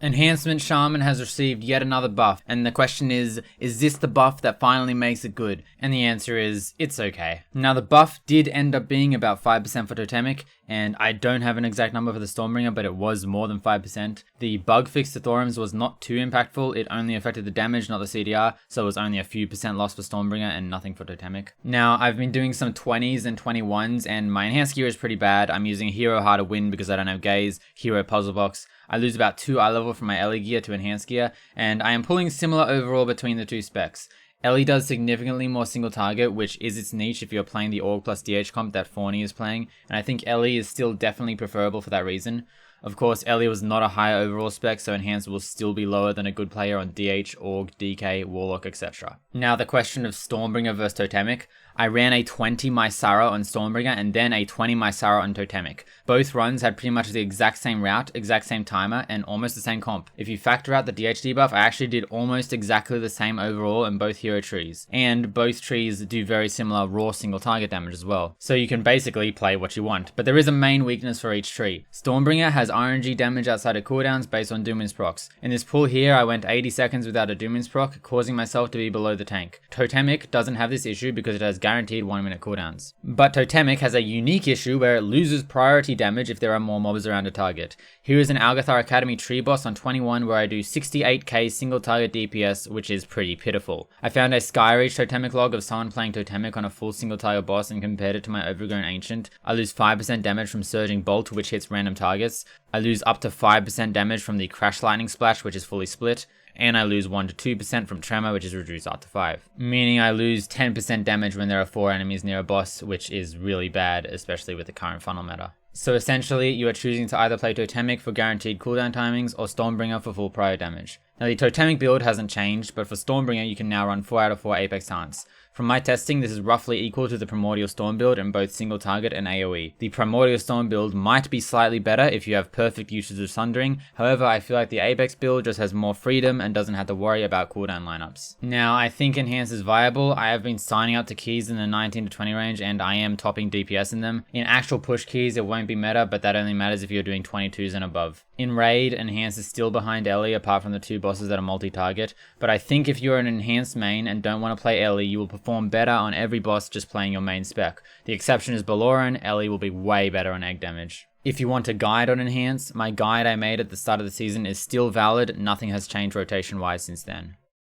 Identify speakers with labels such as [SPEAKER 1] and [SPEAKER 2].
[SPEAKER 1] Enhancement Shaman has received yet another buff, and the question is this the buff that finally makes it good? And the answer is, it's okay. Now the buff did end up being about 5% for Totemic, and I don't have an exact number for the Stormbringer, but it was more than 5%. The bug fix to Thorums was not too impactful, it only affected the damage, not the CDR, so it was only a few percent loss for Stormbringer and nothing for Totemic. Now, I've been doing some 20s and 21s, and my enhanced gear is pretty bad. I'm using Hero Hard to Win because I don't have Gaze, Hero Puzzle Box. I lose about 2 eye level from my Ellie gear to enhanced gear, and I am pulling similar overall between the two specs. Ellie does significantly more single target, which is its niche if you're playing the Org plus DH comp that Fawny is playing, and I think Ellie is still definitely preferable for that reason. Of course, Ellie was not a high overall spec, so Enhanced will still be lower than a good player on DH, Org, DK, Warlock, etc. Now the question of Stormbringer versus Totemic. I ran a 20 Mysara on Stormbringer and then a 20 Mysara on Totemic. Both runs had pretty much the exact same route, exact same timer, and almost the same comp. If you factor out the DH debuff, I actually did almost exactly the same overall in both hero trees. And both trees do very similar raw single target damage as well. So you can basically play what you want. But there is a main weakness for each tree. Stormbringer has RNG damage outside of cooldowns based on Doomins procs. In this pull here, I went 80 seconds without a Doomins proc, causing myself to be below the tank. Totemic doesn't have this issue because it has guaranteed 1 minute cooldowns. But Totemic has a unique issue where it loses priority damage if there are more mobs around a target. Here is an Algathar Academy tree boss on 21 where I do 68k single target DPS, which is pretty pitiful. I found a Skyreach Totemic log of someone playing Totemic on a full single target boss and compared it to my Overgrown Ancient. I lose 5% damage from Surging Bolt, which hits random targets. I lose up to 5% damage from the Crash Lightning Splash, which is fully split. And I lose 1 to 2% from Tremor, which is reduced up to 5. Meaning I lose 10% damage when there are 4 enemies near a boss, which is really bad, especially with the current funnel meta. So essentially, you are choosing to either play Totemic for guaranteed cooldown timings, or Stormbringer for full prior damage. Now the Totemic build hasn't changed, but for Stormbringer you can now run 4 out of 4 Apex talents. From my testing, this is roughly equal to the Primordial Storm build in both single target and AoE. The Primordial Storm build might be slightly better if you have perfect usage of Sundering, however I feel like the Apex build just has more freedom and doesn't have to worry about cooldown lineups. Now I think Enhance is viable. I have been signing up to keys in the 19 to 20 range and I am topping DPS in them. In actual push keys it won't be meta, but that only matters if you're doing 22s and above. In raid, Enhance is still behind Ellie apart from the 2 bosses that are multi-target, but I think if you're an Enhanced main and don't want to play Ellie, you will perform better on every boss just playing your main spec. The exception is Baloran. Ellie will be way better on egg damage. If you want a guide on Enhance, my guide I made at the start of the season is still valid, nothing has changed rotation wise since then.